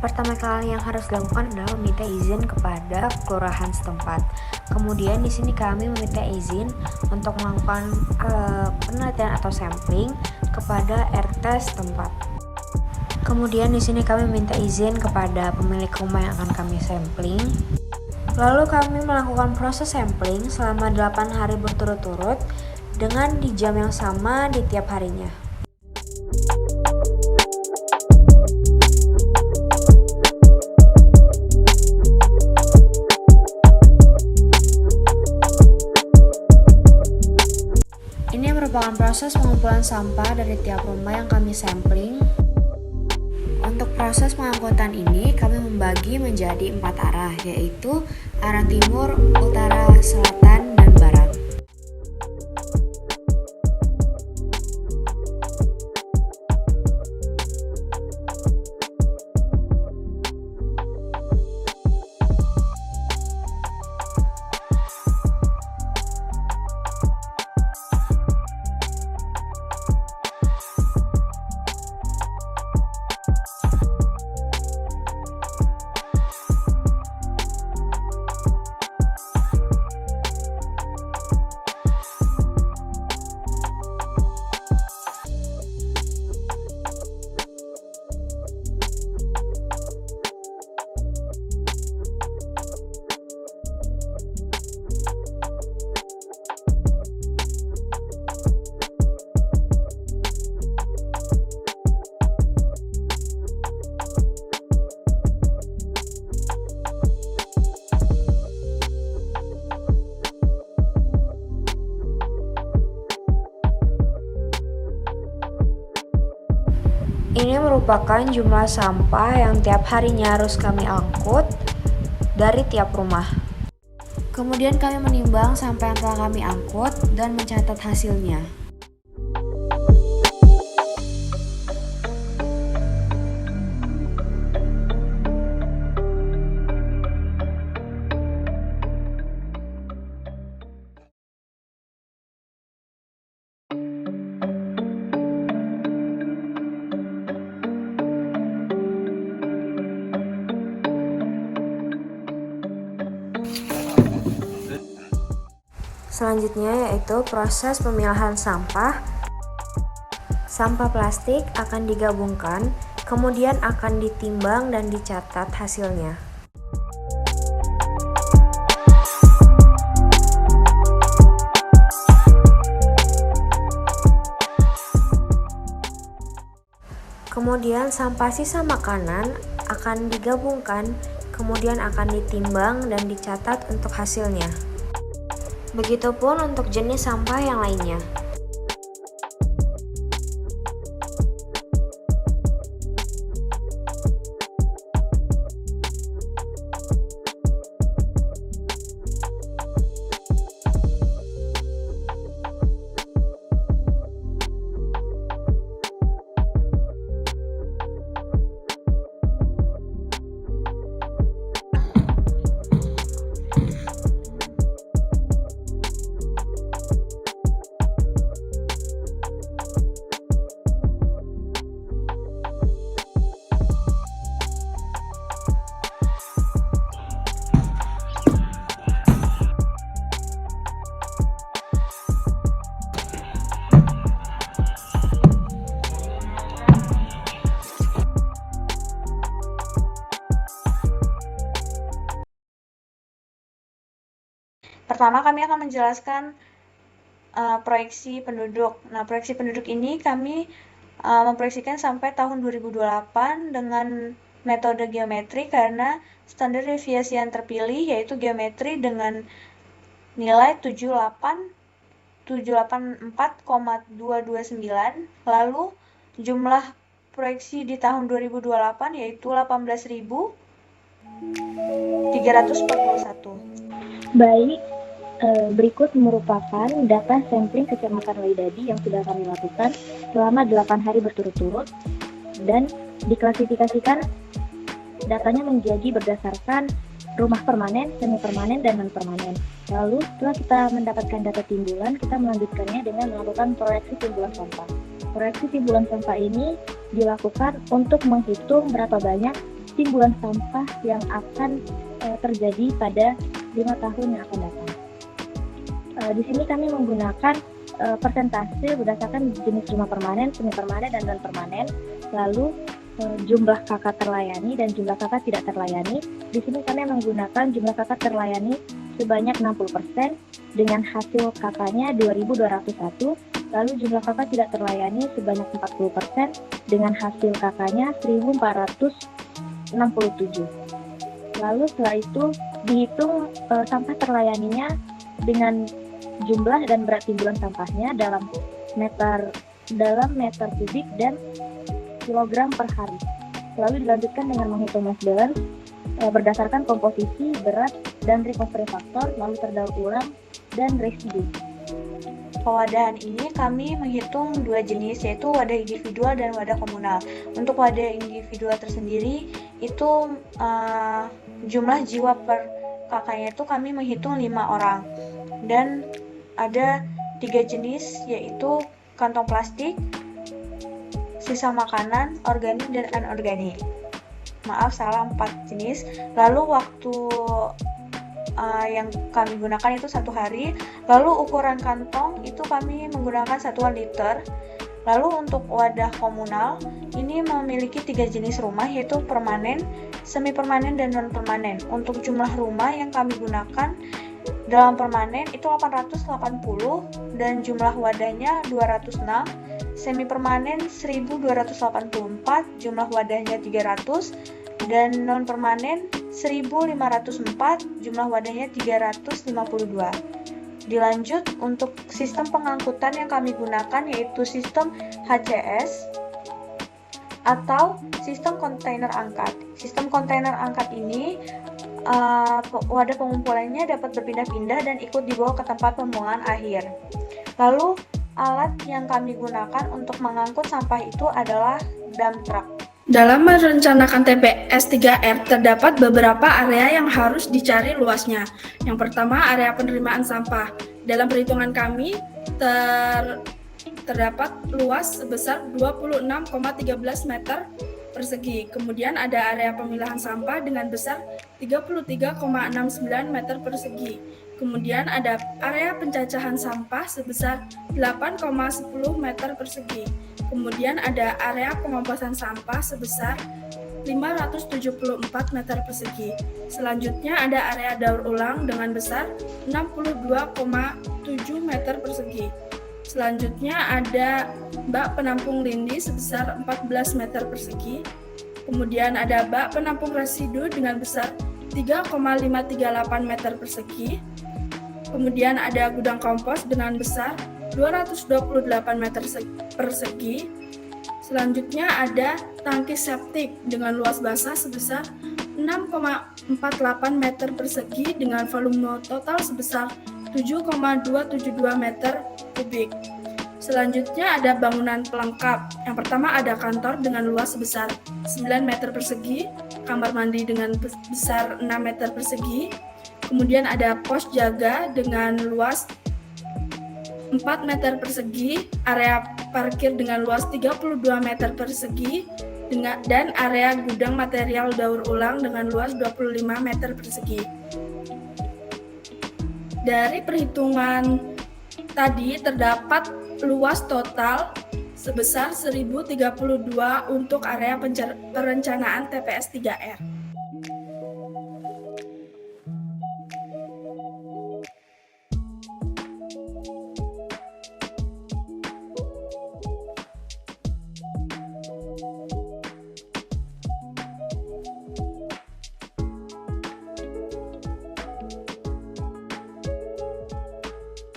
Pertama kali yang harus dilakukan adalah meminta izin kepada kelurahan setempat. Kemudian di sini kami meminta izin untuk melakukan penelitian atau sampling kepada RT setempat. Kemudian di sini kami meminta izin kepada pemilik rumah yang akan kami sampling. Lalu kami melakukan proses sampling selama 8 hari berturut-turut dengan di jam yang sama di tiap harinya. Ini merupakan proses pengumpulan sampah dari tiap rumah yang kami sampling. Untuk proses pengangkutan ini kami membagi menjadi 4 arah, yaitu arah timur, utara, selatan, dan barat. Ini merupakan jumlah sampah yang tiap harinya harus kami angkut dari tiap rumah. Kemudian kami menimbang sampah yang telah kami angkut dan mencatat hasilnya. Selanjutnya yaitu proses pemilahan sampah. Sampah plastik akan digabungkan, kemudian akan ditimbang dan dicatat hasilnya. Kemudian sampah sisa makanan akan digabungkan, kemudian akan ditimbang dan dicatat untuk hasilnya. Begitupun untuk jenis sampah yang lainnya. Pertama, kami akan menjelaskan proyeksi penduduk. Nah, proyeksi penduduk ini kami memproyeksikan sampai tahun 2028 dengan metode geometri karena standar deviasi yang terpilih yaitu geometri dengan nilai 784,229. Lalu jumlah proyeksi di tahun 2028 yaitu 18.341. Baik, berikut merupakan data sampling Kecamatan Waidadi yang sudah kami lakukan selama 8 hari berturut-turut dan diklasifikasikan datanya menjadi berdasarkan rumah permanen, semi permanen, dan non permanen. Lalu setelah kita mendapatkan data timbulan, kita melanjutkannya dengan melakukan proyeksi timbulan sampah. Proyeksi timbulan sampah ini dilakukan untuk menghitung berapa banyak timbulan sampah yang akan terjadi pada 5 tahun yang akan datang. Di sini kami menggunakan persentase berdasarkan jenis rumah permanen, semi permanen, dan non permanen. Lalu jumlah KK terlayani dan jumlah KK tidak terlayani. Di sini kami menggunakan jumlah KK terlayani sebanyak 60% dengan hasil KK-nya 2.201. Lalu jumlah KK tidak terlayani sebanyak 40% dengan hasil KK-nya 1.467. Lalu setelah itu dihitung sampah terlayaninya dengan jumlah dan berat timbulan sampahnya dalam meter kubik dan kilogram per hari. Lalu dilanjutkan dengan menghitung mass balance berdasarkan komposisi, berat, dan recovery factor, lalu terdaur ulang dan residu. Pewadahan ini kami menghitung dua jenis, yaitu wadah individual dan wadah komunal. Untuk wadah individual tersendiri itu jumlah jiwa per kakaknya itu kami menghitung 5 orang, dan ada 3 jenis, yaitu kantong plastik, sisa makanan, organik dan anorganik. Maaf, salah, 4 jenis. Lalu waktu yang kami gunakan itu 1 hari. Lalu ukuran kantong itu kami menggunakan satuan liter. Lalu untuk wadah komunal ini memiliki 3 jenis rumah, yaitu permanen, semi permanen, dan non permanen. Untuk jumlah rumah yang kami gunakan dalam permanen itu 880 dan jumlah wadahnya 206, semi permanen 1284, jumlah wadahnya 300, dan non permanen 1504, jumlah wadahnya 352. Dilanjut untuk sistem pengangkutan yang kami gunakan yaitu sistem HCS atau sistem kontainer angkat. Sistem kontainer angkat ini wadah pengumpulannya dapat berpindah-pindah dan ikut dibawa ke tempat pembuangan akhir. Lalu alat yang kami gunakan untuk mengangkut sampah itu adalah dump truck. Dalam merencanakan TPS 3R terdapat beberapa area yang harus dicari luasnya. Yang pertama, area penerimaan sampah. Dalam perhitungan kami terdapat luas sebesar 26,13 meter persegi. Kemudian ada area pemilahan sampah dengan besar 33,69 meter persegi. Kemudian ada area pencacahan sampah sebesar 8,10 meter persegi. Kemudian ada area pengomposan sampah sebesar 574 meter persegi. Selanjutnya ada area daur ulang dengan besar 62,7 meter persegi. Selanjutnya ada bak penampung lindi sebesar 14 meter persegi. Kemudian ada bak penampung residu dengan besar 3,538 meter persegi. Kemudian ada gudang kompos dengan besar 228 meter persegi. Selanjutnya ada tangki septik dengan luas basah sebesar 6,48 meter persegi dengan volume total sebesar 7,272 meter kubik. Selanjutnya ada bangunan pelengkap. Yang pertama ada kantor dengan luas sebesar 9 meter persegi, kamar mandi dengan besar 6 meter persegi. Kemudian ada pos jaga dengan luas 4 meter persegi, area parkir dengan luas 32 meter persegi, dan area gudang material daur ulang dengan luas 25 meter persegi. Dari perhitungan tadi terdapat luas total sebesar 1032 untuk area perencanaan TPS 3R.